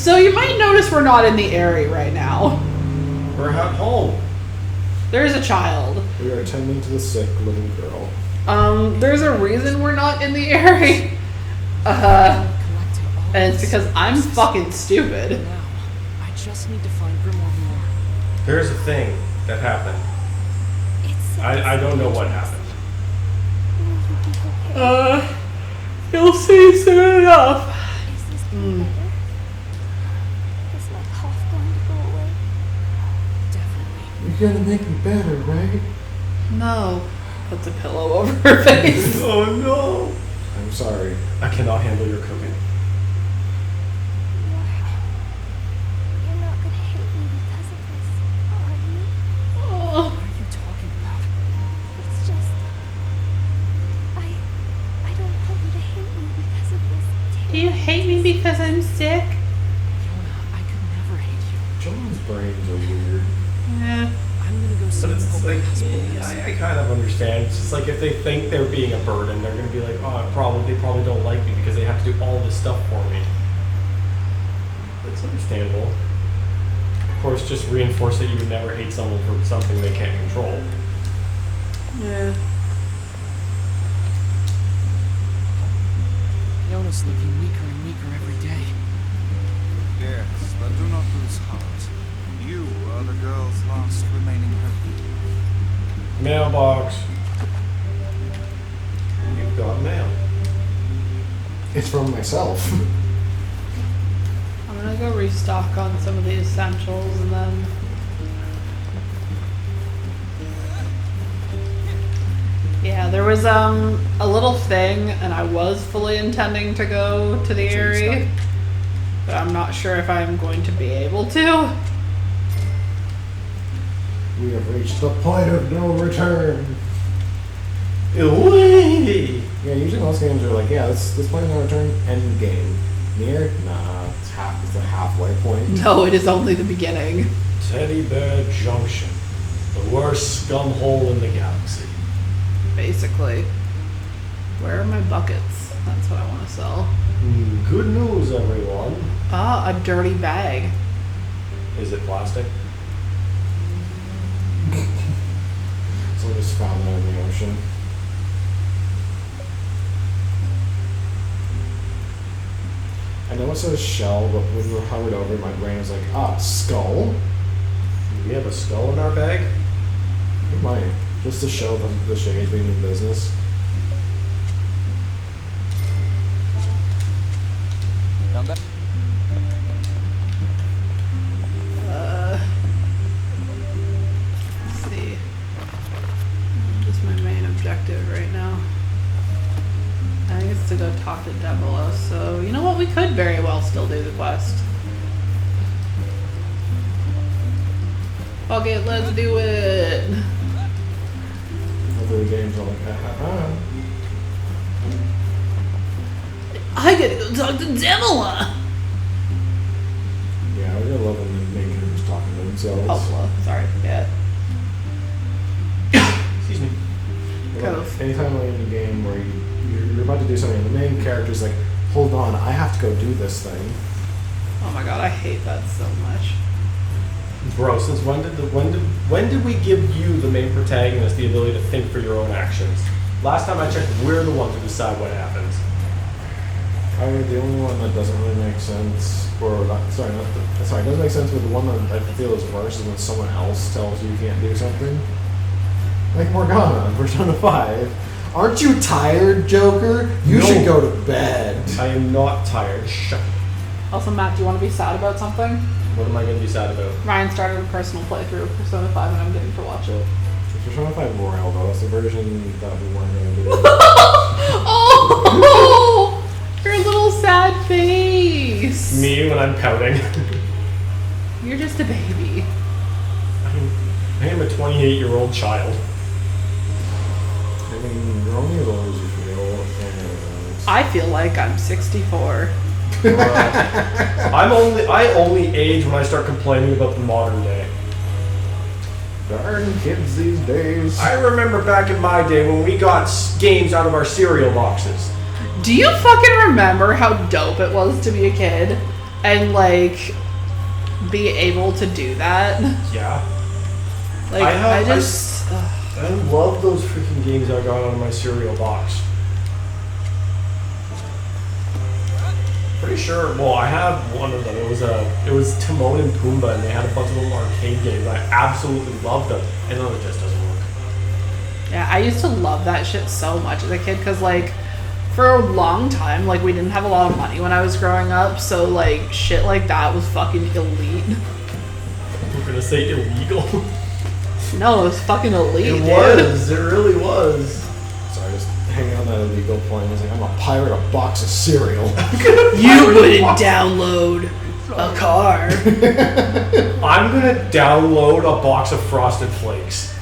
So you might notice we're not in the area right now. We're at home. There's a child. We are attending to the sick little girl. There's a reason we're not in the area. And it's because I'm fucking stupid. Now, I just need to find Grimoire more. There's a thing that happened. I don't know what happened. You'll see soon enough. Is this getting better? Is my cough going to go away? Definitely. You're gonna make me better, right? No. Puts a pillow over her face. Oh no! I'm sorry. I cannot handle your cooking. You're not going to hate me because of this, are you? Oh. What are you talking about? It's just... I don't want you to hate me because of this, Do you hate me because I'm sick? Yohna, I could never hate you. John's brains are weird. Yeah. I'm gonna go see But if it's Hope like, has police. I kind of understand. It's just like if they think they're being a burden, they're going to be like, oh, they probably don't like me because they have to do all this stuff for me. It's understandable. Of course, just reinforce that you would never hate someone for something they can't control. Yeah. Yohna's looking weaker and weaker every day. Yes, but do not lose heart. You are the girl's last remaining hope. Mailbox. You've got mail. It's from myself. I'm gonna go restock on some of the essentials and then... Yeah, there was a little thing and I was fully intending to go to the area, but I'm not sure if I'm going to be able to. We have reached the point of no return. Wee! Yeah, usually most games are like, yeah, this point of no return, end game. NieR? Nah, it's the halfway point. No, it is only the beginning. Teddy Bear Junction. The worst scum hole in the galaxy. Basically. Where are my buckets? That's what I want to sell. Good news, everyone. Ah, a dirty bag. Is it plastic? So I just found that in the ocean. I know it says shell, but when we hovered over it, my brain was like, skull? We have a skull in our bag? It might. Just to show the shades being in business. Come back. Let's see. Just my main objective right now. I think it's to go talk to Devilos, so you know what? We could very well still do the quest. Fuck it, let's do it! Hopefully the games are like, I gotta go talk to Devila! Yeah, I really love when the main characters talking to themselves. Hopla, sorry, yeah. Excuse me. Cove. Anytime like in a game where you're about to do something, and the main character's like, hold on, I have to go do this thing. Oh my god, I hate that so much. Bro, since when did we give you, the main protagonist, the ability to think for your own actions? Last time I checked, we're the ones who decide what happens. The only one that doesn't really make sense, it doesn't make sense, but the one that I feel is worse is when someone else tells you can't do something. Like Morgana in Persona 5. Aren't you tired, Joker? You No. should go to bed. I am not tired. Shut up. Also, Matt, do you want to be sad about something? What am I going to be sad about? Ryan started a personal playthrough of Persona 5 and I'm getting to watch it. It's Persona 5 Royal, though. That's the version that we weren't going to do. Oh! Your little sad face! Me when I'm pouting. You're just a baby. I am a 28-year-old child. I mean, you're only as old as you feel, and... I feel like I'm 64. I only age when I start complaining about the modern day. Darn kids these days. I remember back in my day when we got games out of our cereal boxes. Do you fucking remember how dope it was to be a kid and like be able to do that. Yeah. Like I love those freaking games I got out of my cereal box. Pretty sure. Well, I have one of them. It was Timon and Pumbaa, and they had a bunch of little arcade games. I absolutely loved them, and then it just doesn't work. Yeah, I used to love that shit so much as a kid because like for a long time, like we didn't have a lot of money when I was growing up, so like shit like that was fucking elite. We're gonna say illegal. No, it was fucking elite, It dude. was. It really was. Sorry, just hanging on that illegal point. I was like, I'm gonna pirate a box of cereal. You wouldn't download a car. I'm gonna download a box of Frosted Flakes.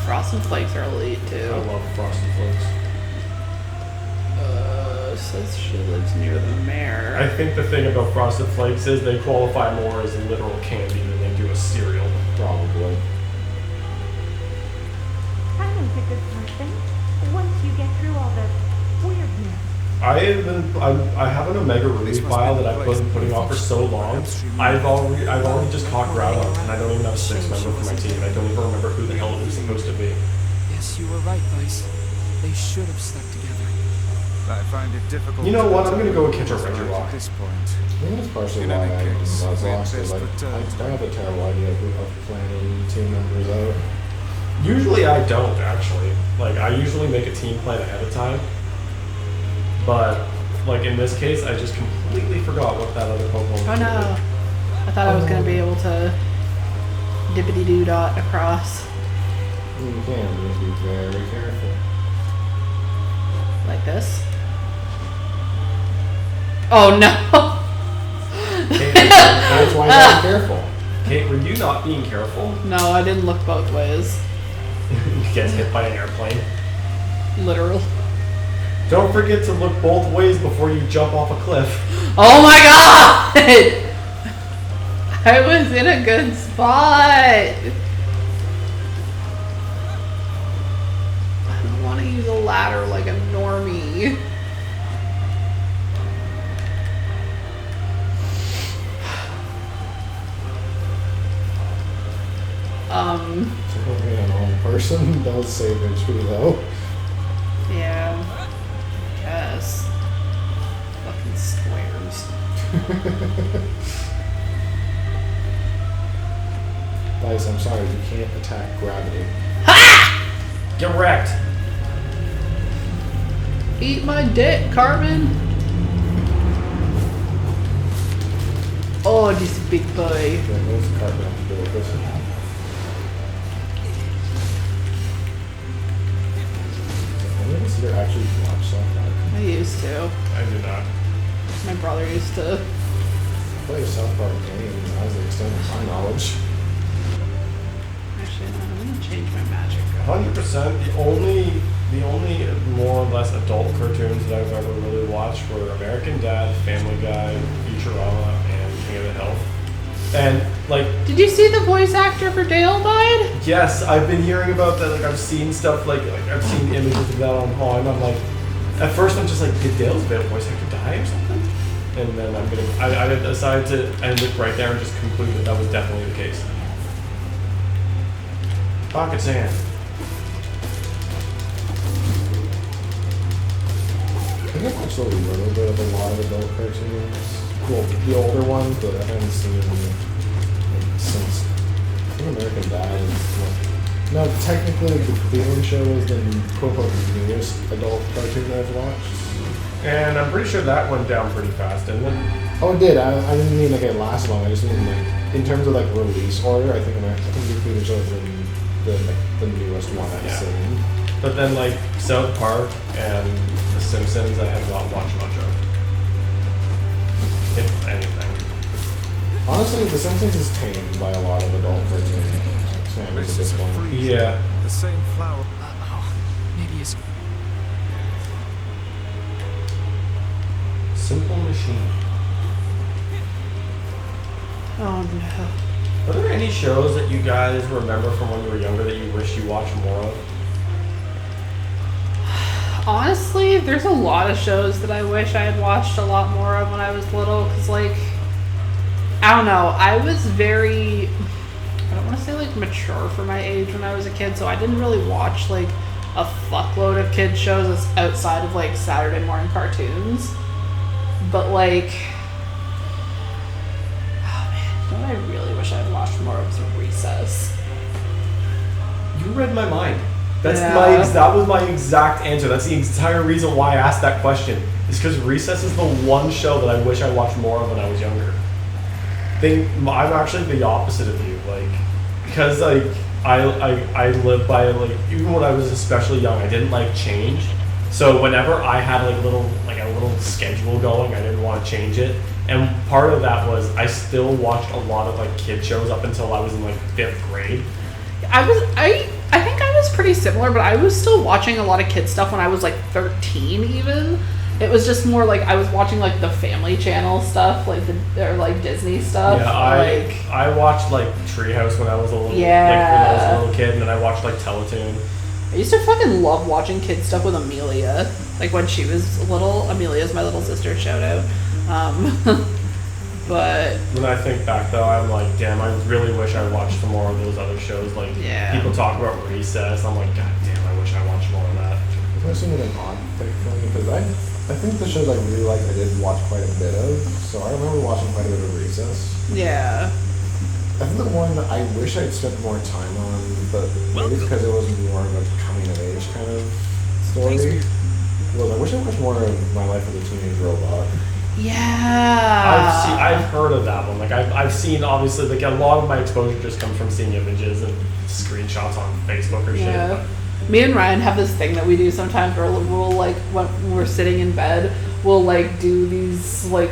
Frosted Flakes are elite too. I love Frosted Flakes. Says she lives near the mayor. I think the thing about Frosted Flakes is they qualify more as literal candy than they do as cereal. Probably. Tyler's a good person. Once you get through all the weirdness. I have an Omega release file that I've been putting off for so long. I've already just caught Groudon, and I don't even have a 6 member for my team. I don't even remember who the hell it was supposed to be. Yes, you were right, Vice. They should have stuck together. I find it difficult. You know what? I'm to gonna go and tell catch a what's right Regirock. at this point. I think that's partially In why any I case, was we lost. best Like, return. I have a terrible idea of planning team members out. Usually I don't, actually. Like, I usually make a team plan ahead of time. But, like, in this case, I just completely forgot what that other Pokemon was. Oh gonna no. I thought I was gonna be able to dippity doo dot across You can, you have to be very careful. like this. Oh no. do. Kate, That's why you gotta be careful. Kate, were you not being careful? No, I didn't look both ways. You get hit by an airplane. Literal. Don't forget to look both ways before you jump off a cliff. Oh my god! I was in a good spot. I don't want to use a ladder like a normie. So being a normal person does save HP though. Yeah. Guess. Fucking squares. Dice, I'm sorry, you can't attack gravity. Get wrecked. Eat my dick, Carmen. Oh, this big boy. Yeah, what's the card have to do with this? How many of us here actually watch South Park? I used to. I do not. My brother used to. I play a South Park game, as the extent of my knowledge. Actually, no, I'm gonna change my magic. 100%. The only more or less adult cartoons that I've ever really watched were American Dad, Family Guy, Futurama, and King of the Hill. And like, Did you see the voice actor for Dale died? yes, I've been hearing about that. Like, I've seen stuff like I've seen images of that online. And I'm like, at first I'm just like, did Dale's voice actor die or something? And then I decided to end it right there and just conclude that that was definitely the case. Pocket sand. I think I've watched a little bit of a lot of adult cartoons. Well, the older ones, but I haven't seen them like, since I think American Dad is what, no, technically the Cleveland show is the quote-unquote newest adult cartoon that I've watched. And I'm pretty sure that went down pretty fast, didn't it? Oh, it did. I didn't mean like it last long. I just mean like in terms of like release order. I think the Cleveland show is the newest one I've Yeah. seen. But then, like, South Park and The Simpsons, I have not watched much of. If anything. Honestly, The Simpsons is tamed by a lot of adult cartoon standards at this point. Yeah. The same flower. Uh-oh. Maybe it's... Simple Machine. Oh no. Are there any shows that you guys remember from when you were younger that you wish you watched more of? Honestly, there's a lot of shows that I wish I had watched a lot more of when I was little. Cause like, I don't know. I was very, I don't want to say like mature for my age when I was a kid, so I didn't really watch like a fuckload of kids shows outside of like Saturday morning cartoons. But like, oh man, you know what I really wish I'd watched more of was Recess. You read my mind. That's Yeah. that was my exact answer. That's the entire reason why I asked that question. Is because Recess is the one show that I wish I watched more of when I was younger. I'm actually the opposite of you, like, because like I live by like, even when I was especially young, I didn't like change. So whenever I had like a little schedule going, I didn't want to change it. And part of that was I still watched a lot of like kid shows up until I was in like 5th grade. I think I was pretty similar, but I was still watching a lot of kid stuff when I was like 13 even. It was just more like I was watching like the Family Channel stuff, like or like Disney stuff. Yeah, I watched like Treehouse when I was a little when I was a little kid, and then I watched like Teletoon. I used to fucking love watching kid stuff with Amelia. Like when she was little. Amelia's my little sister, shout out. But When I think back though, I'm like, damn, I really wish I watched some more of those other shows. Like people talk about Recess. I'm like, god damn, I wish I watched more of that. It's actually an odd thing for me because I think the shows I really liked I did watch quite a bit of. So I remember watching quite a bit of Recess. yeah. I think the one that I wish I'd spent more time on, but maybe it's because it was more of a coming of age kind of story, was I wish I watched more of My Life with a Teenage Robot. Yeah. I've heard of that one. Like I've seen, obviously, like a lot of my exposure just comes from seeing images and screenshots on Facebook or Yeah. shit. Me and Ryan have this thing that we do sometimes where we'll like when we're sitting in bed, we'll like do these like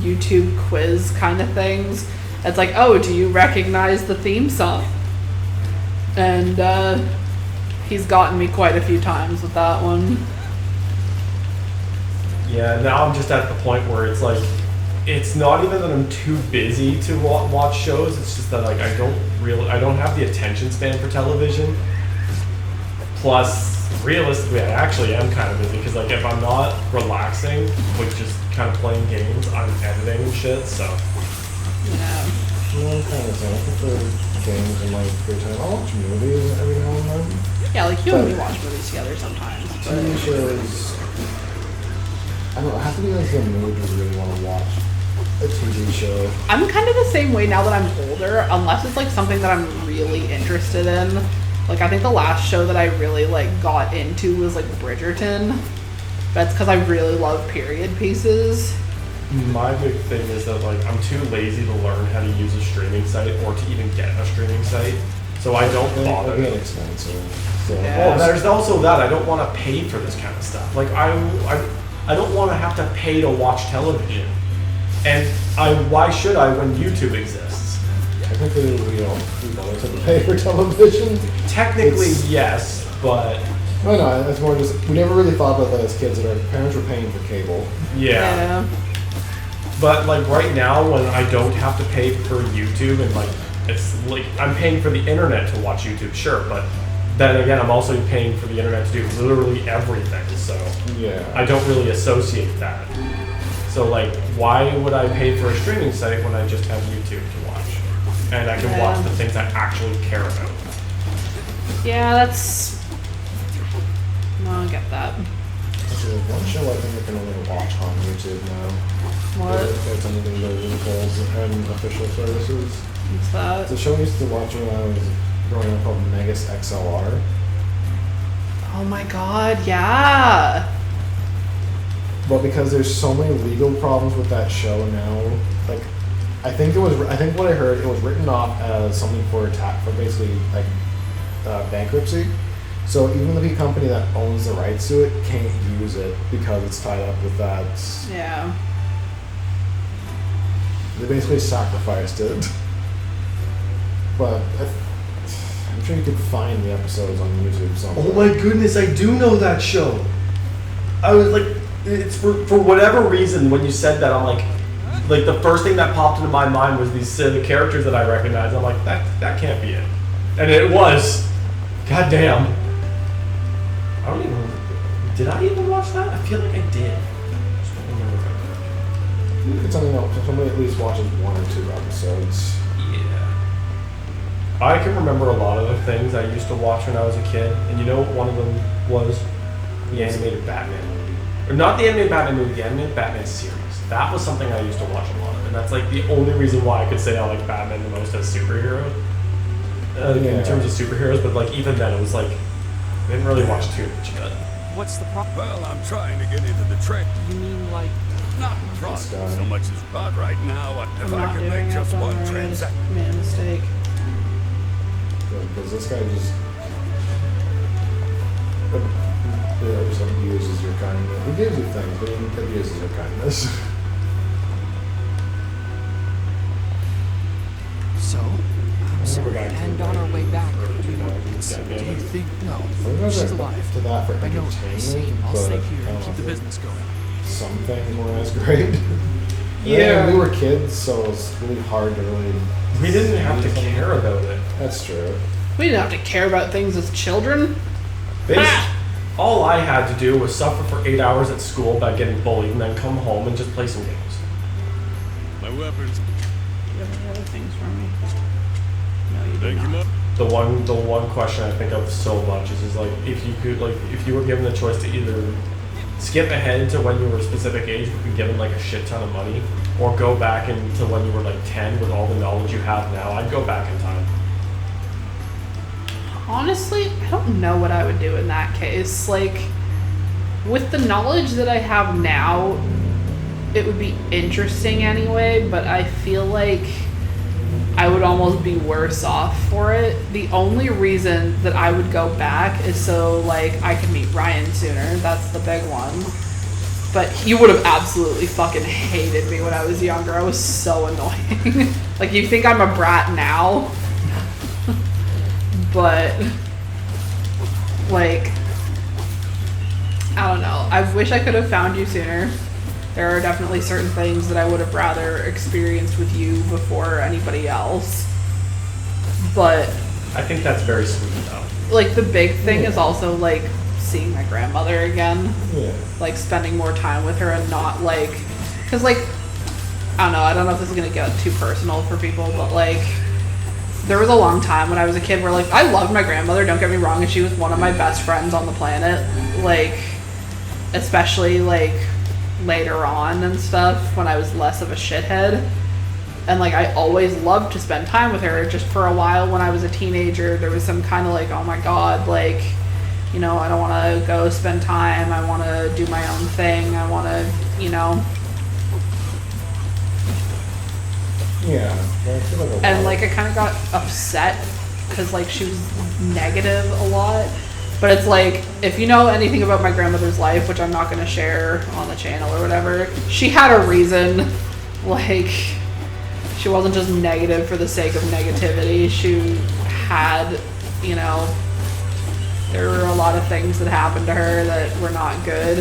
YouTube quiz kind of things. It's like, oh, do you recognize the theme song? And he's gotten me quite a few times with that one. Yeah, now I'm just at the point where it's like, it's not even that I'm too busy to watch shows. It's just that like I don't have the attention span for television. Plus, realistically, I actually am kind of busy because like if I'm not relaxing with just kind of playing games, I'm editing and shit. So Yeah. You know, I'm kind of saying, I prefer games in my free time. I'll watch movies every now and then. Yeah, like you and me watch movies together sometimes. TV But shows, I don't know, I have to be like in the mood to really want to watch a TV show. I'm kind of the same way now that I'm older, unless it's like something that I'm really interested in. Like I think the last show that I really like got into was like Bridgerton. That's because I really love period pieces. my big thing is that like I'm too lazy to learn how to use a streaming site or to even get a streaming site, so I don't bother. They're getting expensive. So. Yeah. Well, there's also that I don't want to pay for this kind of stuff. Like I don't want to have to pay to watch television, and why should I when YouTube exists? Technically, we always have to pay for television. Technically, yes, but No, it's more just, we never really thought about that as kids, that our parents were paying for cable. yeah. But like right now, when I don't have to pay for YouTube, and like it's like I'm paying for the internet to watch YouTube, sure, but then again, I'm also paying for the internet to do literally everything. So Yeah. I don't really associate that. So like, why would I pay for a streaming site when I just have YouTube to watch, and I can watch the things I actually care about? Yeah, that's. No, I get that. Actually, one show I think I can only watch on YouTube now. What? It's anything but calls and official services. What's that? It's a show I used to watch when I was growing up called Megas XLR. Oh my god, yeah. But because there's so many legal problems with that show now, like, I think what I heard, it was written off as something for basically like bankruptcy. So even the company that owns the rights to it can't use it because it's tied up with that. Yeah. They basically sacrificed it. But I'm sure you could find the episodes on YouTube somewhere. Oh my goodness, I do know that show. I was like, it's for whatever reason when you said that, I'm like the first thing that popped into my mind was these the characters that I recognize. I'm like, that can't be it, and it was. God damn. I don't even. Did I even watch that? I feel like I did. I just don't remember if I did. it's something that somebody at least watches 1 or 2 episodes. Yeah. I can remember a lot of the things I used to watch when I was a kid, and you know what one of them was? The animated Batman movie. Or not the animated Batman movie, the animated Batman series. That was something I used to watch a lot of, and that's like the only reason why I could say I like Batman the most as superhero. In terms of superheroes, but like even then it was like, I didn't really watch too much of it. What's the problem? Well, I'm trying to get into the trade. You mean like... Not trying so much as but right now. If I'm I not could doing make it. just Don't one worry, I just transaction. made a mistake. Because this guy just abuses your kindness. He gives you things, but he abuses your kindness. So, I'm sorry, and on our way back, do you think... No, she's alive. To that for I know it's pretty safe. entertainment, I'll but stay I here don't and keep the know, business going. some things weren't as great. Yeah. We were kids, so it was really hard to really... We didn't have to care about it. That's true. We didn't have to care about things as children. All I had to do was suffer for 8 hours at school by getting bullied and then come home and just play some games. My weapons. You have any other things for me? No, you do Thank you, not. Mom. The one question I think of so much is like if you were given the choice to either skip ahead to when you were a specific age but be given like a shit ton of money, or go back into when you were like 10 with all the knowledge you have now, I'd go back in time. Honestly, I don't know what I would do in that case. Like, with the knowledge that I have now, it would be interesting anyway, but I feel like I would almost be worse off for it. The only reason that I would go back is so, like, I could meet Ryan sooner. That's the big one. But he would have absolutely fucking hated me when I was younger. I was so annoying. Like, you think I'm a brat now? But, like, I don't know. I wish I could have found you sooner. There are definitely certain things that I would have rather experienced with you before anybody else. But, I think that's very sweet though. like, the big thing is also, like, seeing my grandmother again. Yeah. Like, spending more time with her and not, like, because, like, I don't know if this is going to get too personal for people, but, like, there was a long time when I was a kid where, like, I loved my grandmother, don't get me wrong, and she was one of my best friends on the planet. Like, especially, like, later on and stuff when I was less of a shithead. And, like, I always loved to spend time with her. Just for a while when I was a teenager, there was some kind of, like, oh my god, like, you know, I don't want to go spend time. I want to do my own thing. I want to, you know. Yeah. I feel like a And, lot like, I kind of got upset because, like, she was negative a lot. But it's like, if you know anything about my grandmother's life, which I'm not going to share on the channel or whatever, she had a reason. Like, she wasn't just negative for the sake of negativity. She had, you know, there were a lot of things that happened to her that were not good.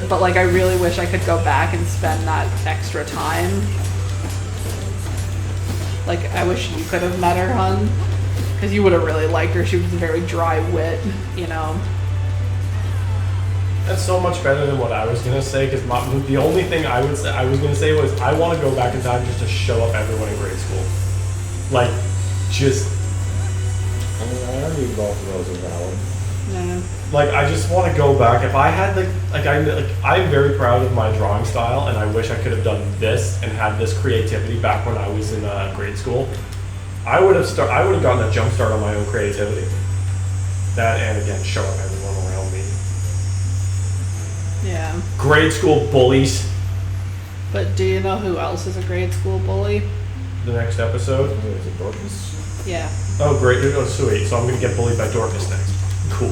But, like, I really wish I could go back and spend that extra time. Like, I wish you could have met her, hun. Because you would have really liked her. She was a very dry wit, you know. That's so much better than what I was gonna say. Because the only thing I was gonna say was I want to go back in time just to show up everyone in grade school, like just. I mean, I argue both of those are valid. Yeah. Like I just want to go back. If I had I'm very proud of my drawing style, and I wish I could have done this and had this creativity back when I was in grade school. I would have gotten a jump start on my own creativity. That and again, show up everyone around me. Yeah. Grade school bullies. But do you know who else is a grade school bully? The next episode. Is it Dorks? Yeah. Oh great! Oh sweet. So I'm gonna get bullied by Dorcas next.